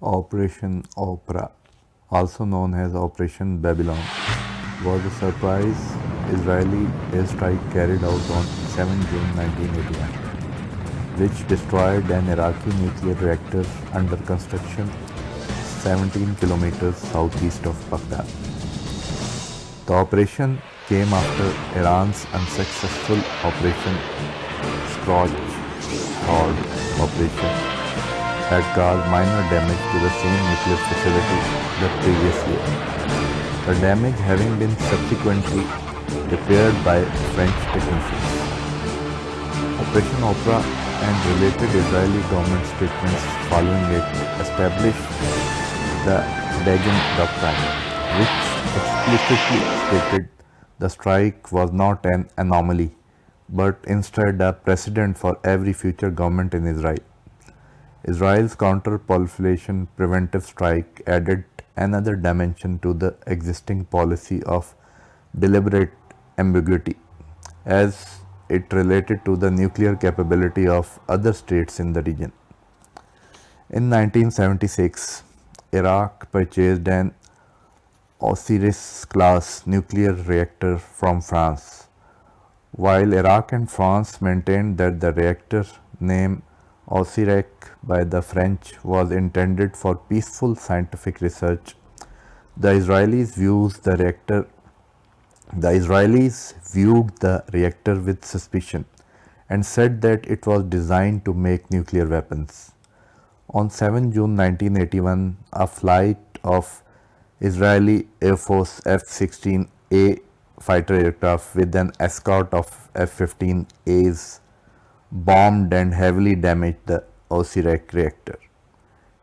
Operation Opera, also known as Operation Babylon, was a surprise Israeli airstrike carried out on 7 June 1981, which destroyed an Iraqi nuclear reactor under construction 17 kilometers southeast of Baghdad. The operation came after Iran's unsuccessful Operation Scorch Sword operation had caused minor damage to the same nuclear facility the previous year. The damage having been subsequently repaired by French technicians. Operation Opera and related Israeli government statements following it established the Begin Doctrine, which explicitly stated the strike was not an anomaly, but instead a precedent for every future government in Israel. Israel's counter-proliferation preventive strike added another dimension to the existing policy of deliberate ambiguity, as it related to the nuclear capability of other states in the region. In 1976, Iraq purchased an Osiris-class nuclear reactor from France. While Iraq and France maintained that the reactor, named Osiris by the French, was intended for peaceful scientific research, the Israelis viewed the reactor with suspicion and said that it was designed to make nuclear weapons. On 7 June 1981, a flight of Israeli Air Force F-16A fighter aircraft with an escort of F-15As bombed and heavily damaged the Osiris reactor.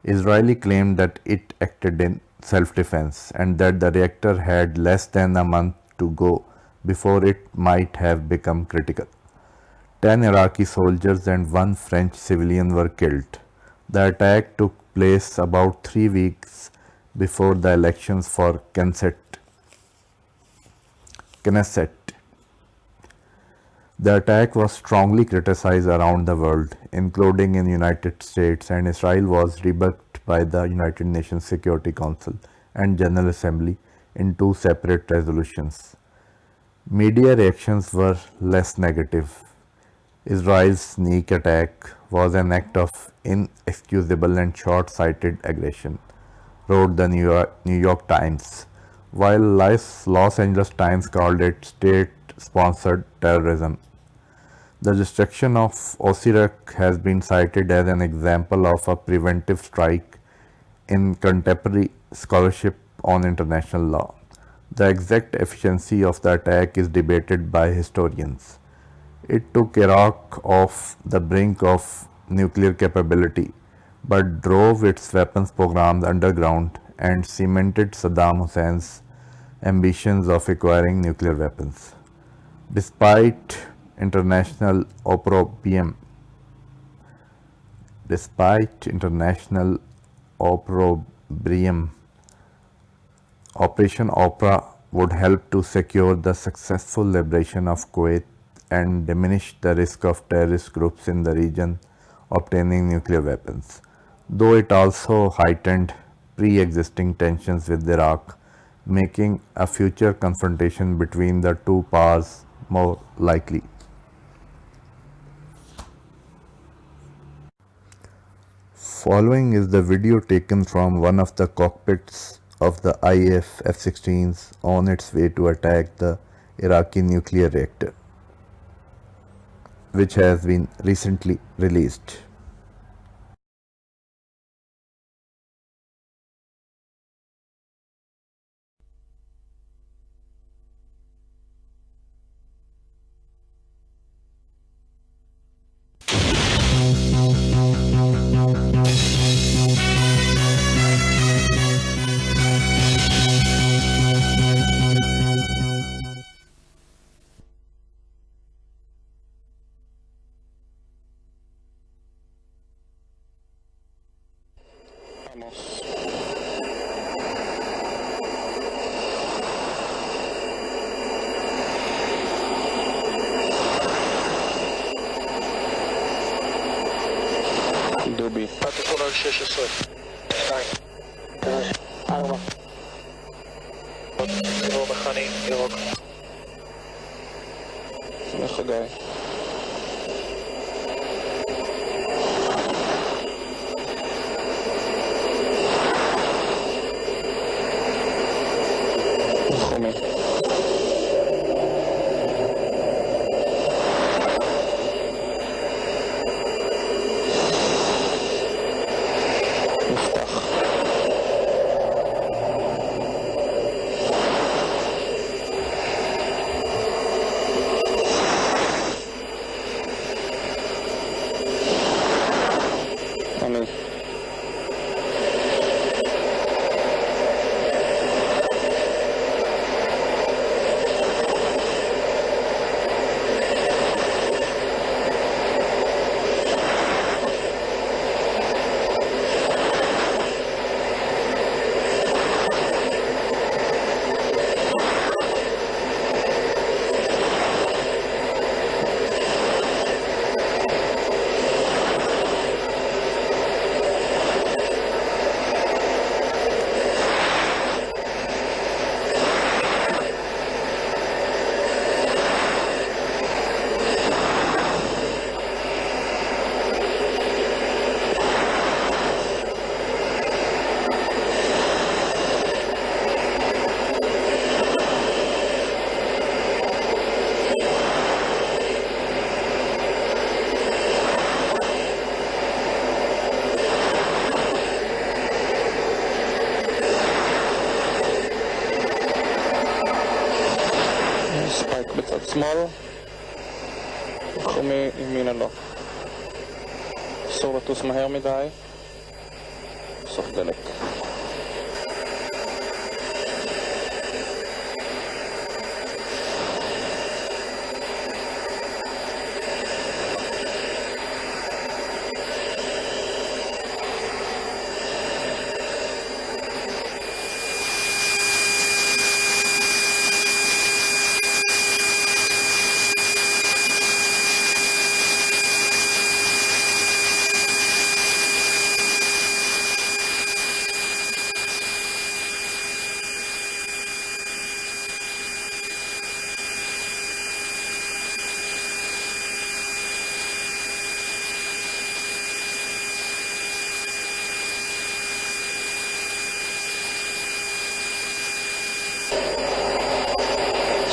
Israeli claimed that it acted in self-defense and that the reactor had less than a month to go before it might have become critical. 10 Iraqi soldiers and 1 French civilian were killed. The attack took place about 3 weeks before the elections for Knesset. The attack was strongly criticized around the world, including in the United States, and Israel was rebuked by the United Nations Security Council and General Assembly in 2 separate resolutions. Media reactions were less negative. Israel's sneak attack was an act of inexcusable and short-sighted aggression, wrote the New York Times, while Los Angeles Times called it state-sponsored terrorism. The destruction of Osiris has been cited as an example of a preventive strike in contemporary scholarship on international law. The exact efficiency of the attack is debated by historians. It took Iraq off the brink of nuclear capability, but drove its weapons programs underground and cemented Saddam Hussein's ambitions of acquiring nuclear weapons. Despite international opprobrium, Operation Opera would help to secure the successful liberation of Kuwait and diminish the risk of terrorist groups in the region obtaining nuclear weapons, though it also heightened pre-existing tensions with Iraq, making a future confrontation between the two powers more likely. Following is the video taken from one of the cockpits of the IAF F-16s on its way to attack the Iraqi nuclear reactor, which has been recently released. دوبي 16 16 4. גיבור מכני, ירוק. חגי. חומי. נפתח. אמין. ספייק בצד שמאל, חומי ימינה לו. אסור לטוס מהר מדי, סוף דלק.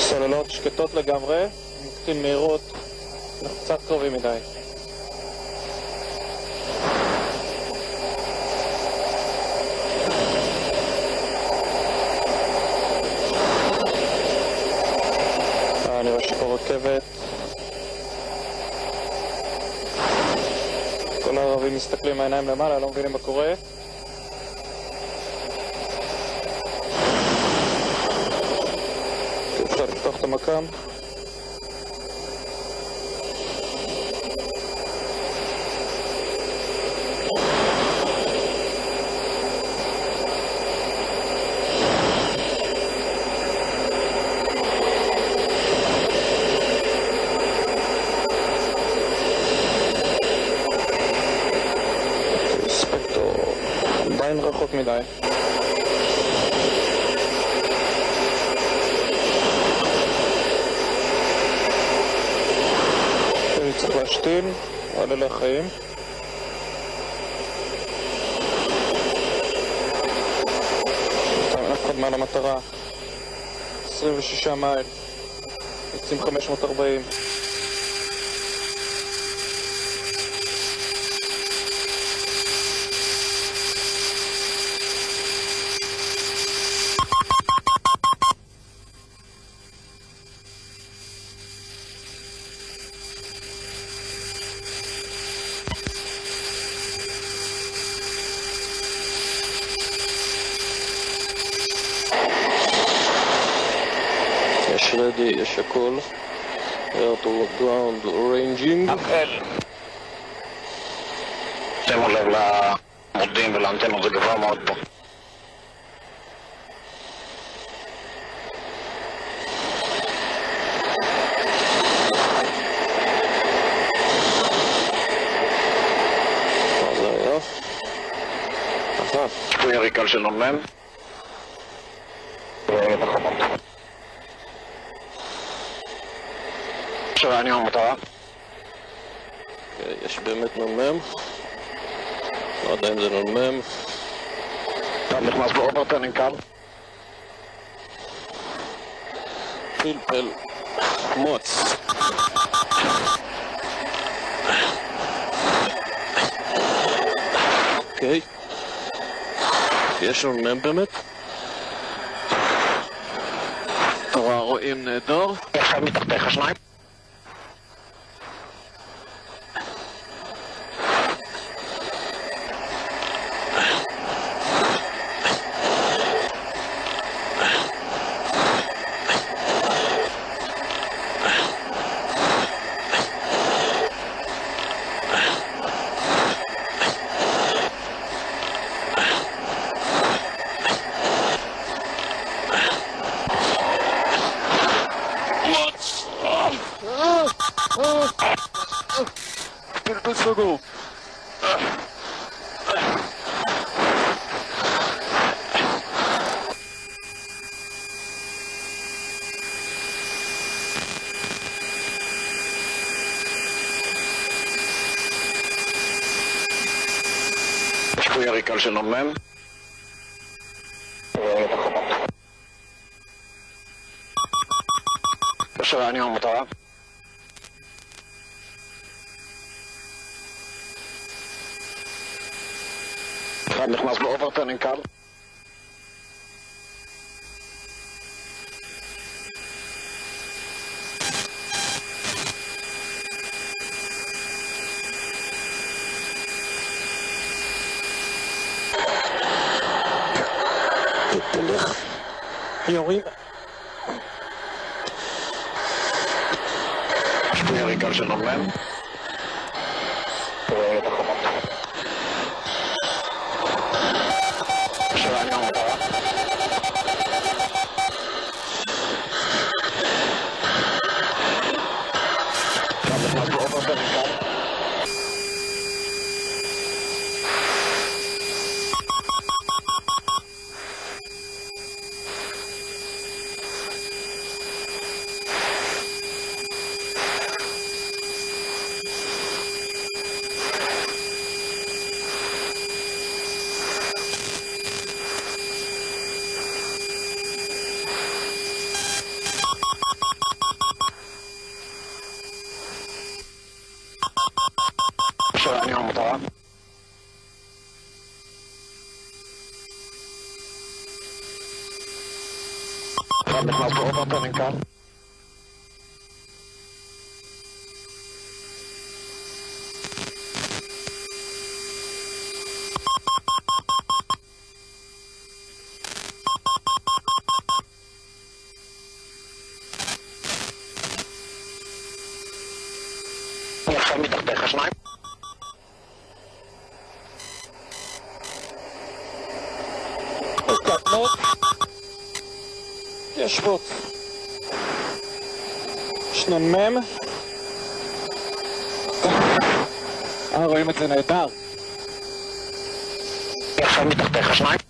סוללות שקטות לגמרי, מקטין מהירות, אנחנו קצת קרובים מדי. אני רואה שפה רכבת. כל הערבים מסתכלים מהעיניים למעלה, לא מבינים מה קורה. אפשר לפתוח את המקם. ספקטור עדיין רחוק מדי. צריך להשתין, עלה לחיים. אף אחד מעל המטרה. 26 מייל. יוצאים 540. יש רדי, יש הכל. Reactor ground ranging. שימו לב למודים ולאנטנות, זה גבוה מאוד פה. זה היה. סיכוי יריקה של נ"מ. בחומות. שרעני המטרה. יש באמת נ"מ. לא יודע אם זה נ"מ. אתה נכנס באוברטרנינג קל. פלפל מוץ. אוקיי. יש נ"מ באמת. רואים נהדר. עכשיו מתחתיך שניים. פלפל סגור. סיכוי יריקה של נ"מ. בחומות. שרעני המטרה. אחד נכנס באוברטרנינג קל. תלך. יורים. סיכוי יריקה של נ"מ. בחומות. שרעני המטרה. אחד נכנס באוברטרנינג קל. שרעני המטרה. אחד נכנס באוברטרנינג קל. עכשיו מתחתיך שניים. קטנות. יושבות. יש נ"מ. רואים את זה נהדר. עכשיו מתחתיך שניים.